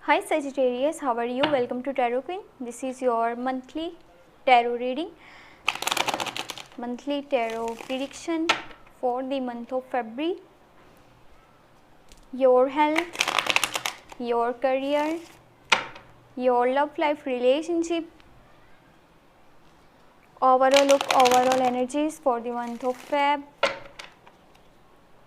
Hi Sagittarius, how are you? Welcome to Tarot Queen. This is your monthly tarot reading, monthly tarot prediction for the month of February. Your health, your career, your love life, relationship, overall energies for the month of Feb.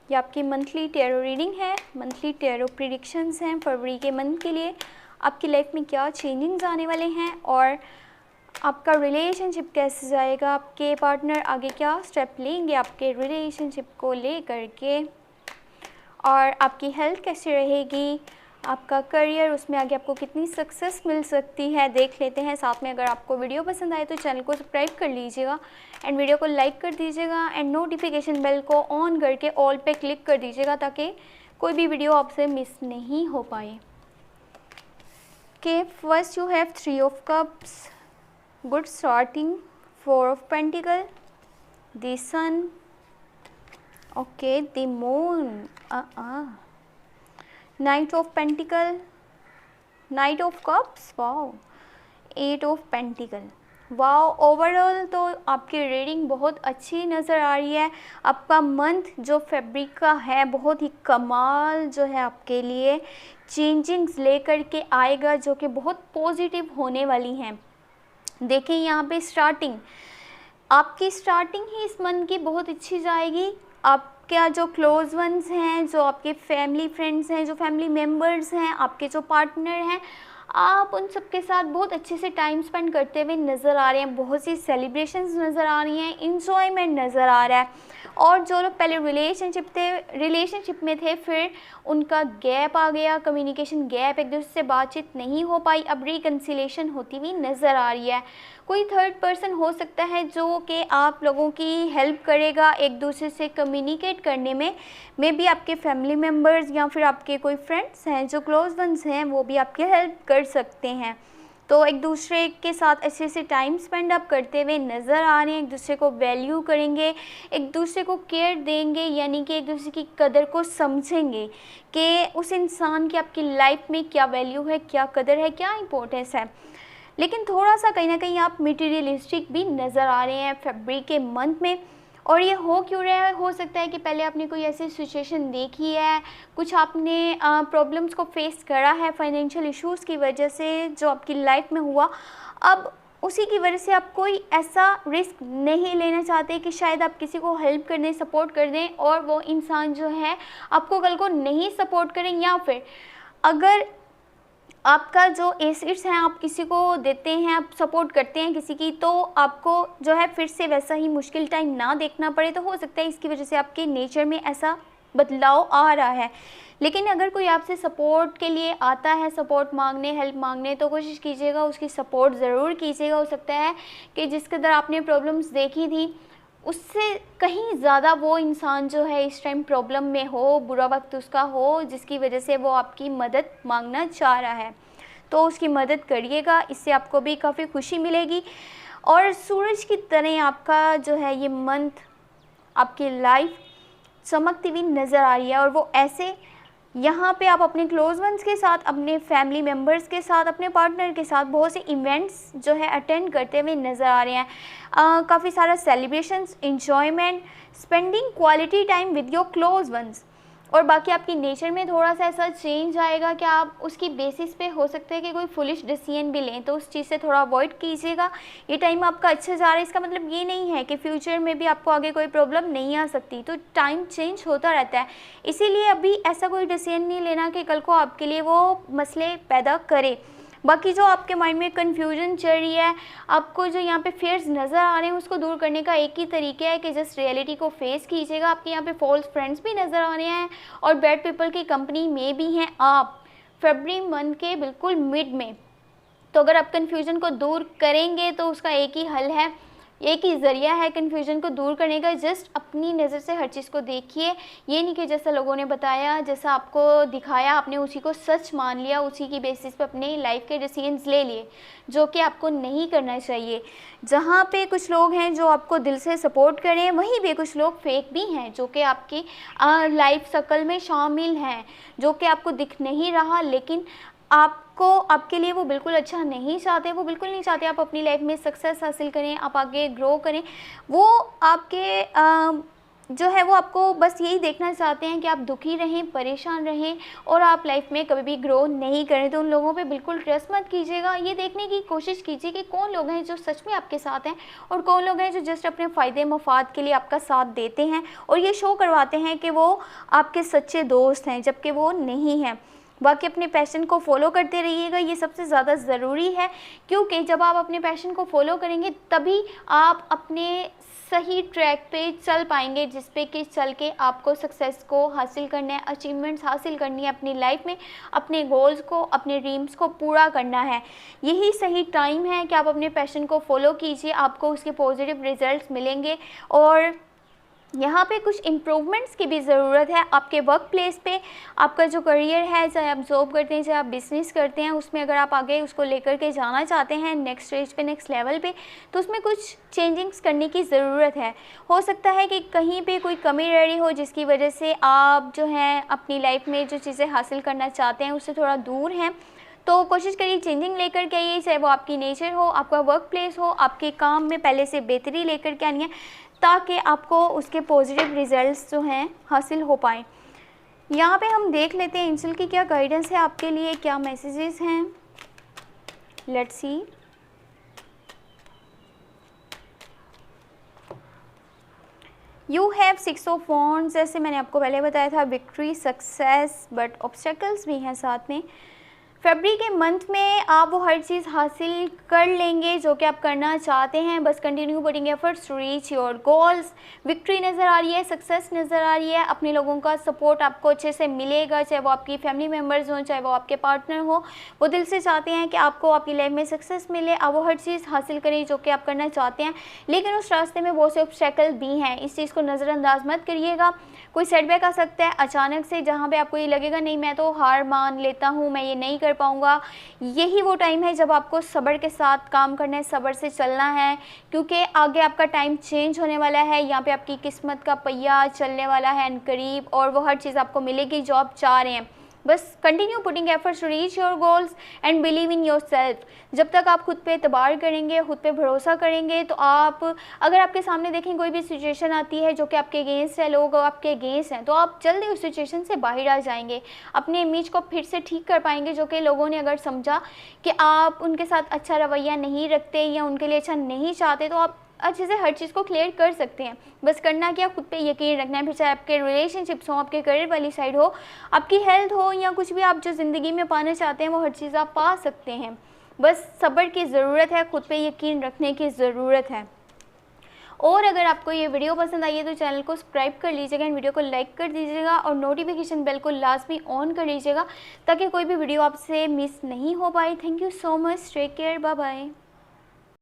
ये आपकी monthly tarot reading है, monthly tarot predictions हैं फरवरी के month के लिए। आपकी life में क्या चेंजिंग्स आने वाले हैं और आपका रिलेशनशिप कैसे जाएगा, आपके पार्टनर आगे क्या स्टेप लेंगे आपके रिलेशनशिप को ले करके, और आपकी हेल्थ कैसे रहेगी, आपका करियर, उसमें आगे आपको कितनी सक्सेस मिल सकती है, देख लेते हैं। साथ में अगर आपको वीडियो पसंद आए तो चैनल को सब्सक्राइब कर लीजिएगा एंड वीडियो को लाइक कर दीजिएगा एंड नोटिफिकेशन बेल को ऑन करके ऑल पे क्लिक कर दीजिएगा ताकि कोई भी वीडियो आपसे मिस नहीं हो पाए। Okay, first you have 3 of cups, good starting, 4 of pentacle, the sun, okay, the moon, Knight of Pentacle, Knight of Cups, wow, 8 of Pentacle, wow. Overall तो आपकी रीडिंग बहुत अच्छी नज़र आ रही है। आपका मंथ जो फरवरी का है बहुत ही कमाल जो है आपके लिए चेंजिंग्स लेकर के आएगा जो कि बहुत पॉजिटिव होने वाली हैं। देखिए यहाँ पे स्टार्टिंग, आपकी स्टार्टिंग ही इस मंथ की बहुत अच्छी जाएगी। आपके जो क्लोज वंस हैं, जो आपके फैमिली फ्रेंड्स हैं, जो फैमिली मेम्बर्स हैं, आपके जो पार्टनर हैं, आप उन सब के साथ बहुत अच्छे से टाइम स्पेंड करते हुए नज़र आ रहे हैं। बहुत सी सेलिब्रेशंस नज़र आ रही हैं, इंजॉयमेंट नज़र आ रहा है। और जो लोग पहले रिलेशनशिप में थे फिर उनका गैप आ गया, कम्युनिकेशन गैप, एक दूसरे से बातचीत नहीं हो पाई, अब रिकन्सिलेशन होती हुई नज़र आ रही है। कोई थर्ड पर्सन हो सकता है जो कि आप लोगों की हेल्प करेगा एक दूसरे से कम्युनिकेट करने में। मे बी आपके फैमिली मेम्बर्स या फिर आपके कोई फ्रेंड्स हैं जो क्लोज वंस हैं वो भी आपकी हेल्प कर सकते हैं। तो एक दूसरे के साथ अच्छे से टाइम स्पेंड आप करते हुए नज़र आ रहे हैं, एक दूसरे को वैल्यू करेंगे, एक दूसरे को केयर देंगे, यानी कि एक दूसरे की कदर को समझेंगे कि उस इंसान की आपकी लाइफ में क्या वैल्यू है, क्या कदर है, क्या इम्पोर्टेंस है। लेकिन थोड़ा सा कहीं ना कहीं आप मटीरियलिस्टिक भी नज़र आ रहे हैं फरवरी के मंथ में। और ये हो क्यों रहा है? हो सकता है कि पहले आपने कोई ऐसी सिचुएशन देखी है, कुछ आपने प्रॉब्लम्स को फेस करा है फाइनेंशियल इश्यूज़ की वजह से जो आपकी लाइफ में हुआ। अब उसी की वजह से आप कोई ऐसा रिस्क नहीं लेना चाहते कि शायद आप किसी को हेल्प कर दें, सपोर्ट कर दें और वो इंसान जो है आपको कल को नहीं सपोर्ट करें, या फिर अगर आपका जो एसेट्स हैं आप किसी को देते हैं, आप सपोर्ट करते हैं किसी की, तो आपको जो है फिर से वैसा ही मुश्किल टाइम ना देखना पड़े। तो हो सकता है इसकी वजह से आपके नेचर में ऐसा बदलाव आ रहा है। लेकिन अगर कोई आपसे सपोर्ट के लिए आता है, सपोर्ट मांगने, हेल्प मांगने, तो कोशिश कीजिएगा उसकी सपोर्ट ज़रूर कीजिएगा। हो सकता है कि जिस कदर आपने प्रॉब्लम्स देखी थी उससे कहीं ज़्यादा वो इंसान जो है इस टाइम प्रॉब्लम में हो, बुरा वक्त उसका हो, जिसकी वजह से वो आपकी मदद मांगना चाह रहा है। तो उसकी मदद करिएगा, इससे आपको भी काफ़ी खुशी मिलेगी। और सूरज की तरह आपका जो है ये मंथ, आपकी लाइफ चमकती हुई नज़र आ रही है। और वो ऐसे यहाँ पे आप अपने क्लोज वंस के साथ, अपने फैमिली मेम्बर्स के साथ, अपने पार्टनर के साथ बहुत से इवेंट्स जो है अटेंड करते हुए नज़र आ रहे हैं। काफ़ी सारा celebrations, enjoyment, spending quality time with your close ones. और बाकी आपकी नेचर में थोड़ा सा ऐसा चेंज आएगा कि आप उसकी बेसिस पे हो सकता है कि कोई फुलिश डिसीजन भी लें, तो उस चीज़ से थोड़ा अवॉइड कीजिएगा। ये टाइम आपका अच्छा जा रहा है, इसका मतलब ये नहीं है कि फ्यूचर में भी आपको आगे कोई प्रॉब्लम नहीं आ सकती। तो टाइम चेंज होता रहता है, इसीलिए अभी ऐसा कोई डिसीजन नहीं लेना कि कल को आपके लिए वो मसले पैदा करे। बाकी जो आपके माइंड में कन्फ्यूजन चल रही है, आपको जो यहाँ पे फेयर्स नज़र आ रहे हैं, उसको दूर करने का एक ही तरीका है कि जस्ट रियलिटी को फेस कीजिएगा। आपके यहाँ पे फॉल्स फ्रेंड्स भी नज़र आ रहे हैं और बैड पीपल की कंपनी में भी हैं आप फरवरी मंथ के बिल्कुल मिड में। तो अगर आप कन्फ्यूजन को दूर करेंगे तो उसका एक ही हल है, एक ही ज़रिया है कन्फ्यूजन को दूर करने का। जस्ट अपनी नज़र से हर चीज़ को देखिए, ये नहीं कि जैसा लोगों ने बताया, जैसा आपको दिखाया, आपने उसी को सच मान लिया, उसी की बेसिस पे अपने लाइफ के डिसीजंस ले लिए, जो कि आपको नहीं करना चाहिए। जहाँ पे कुछ लोग हैं जो आपको दिल से सपोर्ट करें, वहीं पे कुछ लोग फेक भी हैं जो कि आपकी लाइफ सर्कल में शामिल हैं, जो कि आपको दिख नहीं रहा, लेकिन आपको, आपके लिए वो बिल्कुल अच्छा नहीं चाहते, वो बिल्कुल नहीं चाहते आप अपनी लाइफ में सक्सेस हासिल करें, आप आगे ग्रो करें। वो आपके जो है वो आपको बस यही देखना चाहते हैं कि आप दुखी रहें, परेशान रहें और आप लाइफ में कभी भी ग्रो नहीं करें। तो उन लोगों पे बिल्कुल ट्रस्ट मत कीजिएगा। ये देखने की कोशिश कीजिए कि कौन लोग हैं जो सच में आपके साथ हैं और कौन लोग हैं जो जस्ट अपने फ़ायदे मफाद के लिए आपका साथ देते हैं और ये शो करवाते हैं कि वो आपके सच्चे दोस्त हैं, जबकि वो नहीं हैं। बाकी अपने पैशन को फॉलो करते रहिएगा, ये सबसे ज़्यादा ज़रूरी है, क्योंकि जब आप अपने पैशन को फॉलो करेंगे तभी आप अपने सही ट्रैक पे चल पाएंगे, जिस पे कि चल के आपको सक्सेस को हासिल करना है, अचीवमेंट्स हासिल करनी है अपनी लाइफ में, अपने गोल्स को, अपने ड्रीम्स को पूरा करना है। यही सही टाइम है कि आप अपने पैशन को फॉलो कीजिए, आपको उसके पॉजिटिव रिजल्ट्स मिलेंगे। और यहाँ पे कुछ इम्प्रूवमेंट्स की भी ज़रूरत है आपके वर्क प्लेस पे। आपका जो करियर है, चाहे आप जॉब करते हैं, चाहे आप बिज़नेस करते हैं, उसमें अगर आप आगे उसको लेकर के जाना चाहते हैं नेक्स्ट स्टेज पे, नेक्स्ट लेवल पे, तो उसमें कुछ चेंजिंग्स करने की ज़रूरत है। हो सकता है कि कहीं पे कोई कमी रह रही हो, जिसकी वजह से आप जो हैं अपनी लाइफ में जो चीज़ें हासिल करना चाहते हैं उससे थोड़ा दूर हैं। तो कोशिश करिए चेंजिंग लेकर के आइए, चाहे वो आपकी नेचर हो, आपका वर्क प्लेस हो, आपके काम में पहले से बेहतरी लेकर के आनी है, ताकि आपको उसके पॉजिटिव रिजल्ट्स जो हैं हासिल हो पाएँ। यहाँ पे हम देख लेते हैं एंजल की क्या गाइडेंस है आपके लिए, क्या मैसेजेस हैं। Let's see. You have 6 of wands, जैसे मैंने आपको पहले बताया था, विक्ट्री, सक्सेस, बट ऑब्स्टेकल्स भी हैं साथ में। फरवरी के मंथ में आप वो हर चीज़ हासिल कर लेंगे जो कि आप करना चाहते हैं। बस continue putting efforts to reach your goals. Victory नज़र आ रही है, सक्सेस नज़र आ रही है, अपने लोगों का सपोर्ट आपको अच्छे से मिलेगा, चाहे वो आपकी फैमिली मेम्बर्स हों, चाहे वो आपके पार्टनर हो। वो दिल से चाहते हैं कि आपको आपकी लाइफ में सक्सेस मिले, आप वो हर चीज़ हासिल करें जो कि आप करना चाहते हैं, लेकिन उस रास्ते में बहुत से ऑब्स्टेकल भी हैं। इस चीज़ को नज़रअंदाज मत करिएगा। कोई सेटबैक आ सकता है अचानक से, जहाँ पे आपको ये लगेगा नहीं मैं तो हार मान लेता हूँ, मैं ये नहीं कर पाऊँगा। यही वो टाइम है जब आपको सब्र के साथ काम करना है, सब्र से चलना है, क्योंकि आगे आपका टाइम चेंज होने वाला है। यहाँ पे आपकी किस्मत का पहिया चलने वाला है करीब, और वो हर चीज़ आपको मिलेगी जो आप चाह रहे हैं। बस continue putting efforts to reach your goals and believe in yourself. जब तक आप खुद पे एतबार करेंगे, खुद पे भरोसा करेंगे, तो आप अगर आपके सामने देखें कोई भी सिचुएशन आती है जो कि आपके अगेंस्ट है, लोग आपके अगेंस्ट हैं, तो आप जल्दी उस सिचुएशन से बाहर आ जाएंगे, अपने इमेज को फिर से ठीक कर पाएंगे। जो कि लोगों ने अगर समझा कि आप उनके साथ अच्छा रवैया नहीं रखते या उनके लिए अच्छा नहीं चाहते, तो आप अच्छे से हर चीज़ को क्लियर कर सकते हैं। बस करना क्या, खुद पे यकीन रखना है। फिर चाहे आपके रिलेशनशिप्स हो, आपके करियर वाली साइड हो, आपकी हेल्थ हो, या कुछ भी आप जो ज़िंदगी में पाना चाहते हैं वो हर चीज़ आप पा सकते हैं। बस सब्र की ज़रूरत है, खुद पे यकीन रखने की ज़रूरत है। और अगर आपको ये वीडियो पसंद आई है तो चैनल को सब्सक्राइब कर लीजिएगा, इन वीडियो को लाइक कर दीजिएगा और नोटिफिकेशन बेल को लाजमी ऑन कर लीजिएगा, ताकि कोई भी वीडियो आपसे मिस नहीं हो पाए। Thank you so much, take care, bye bye.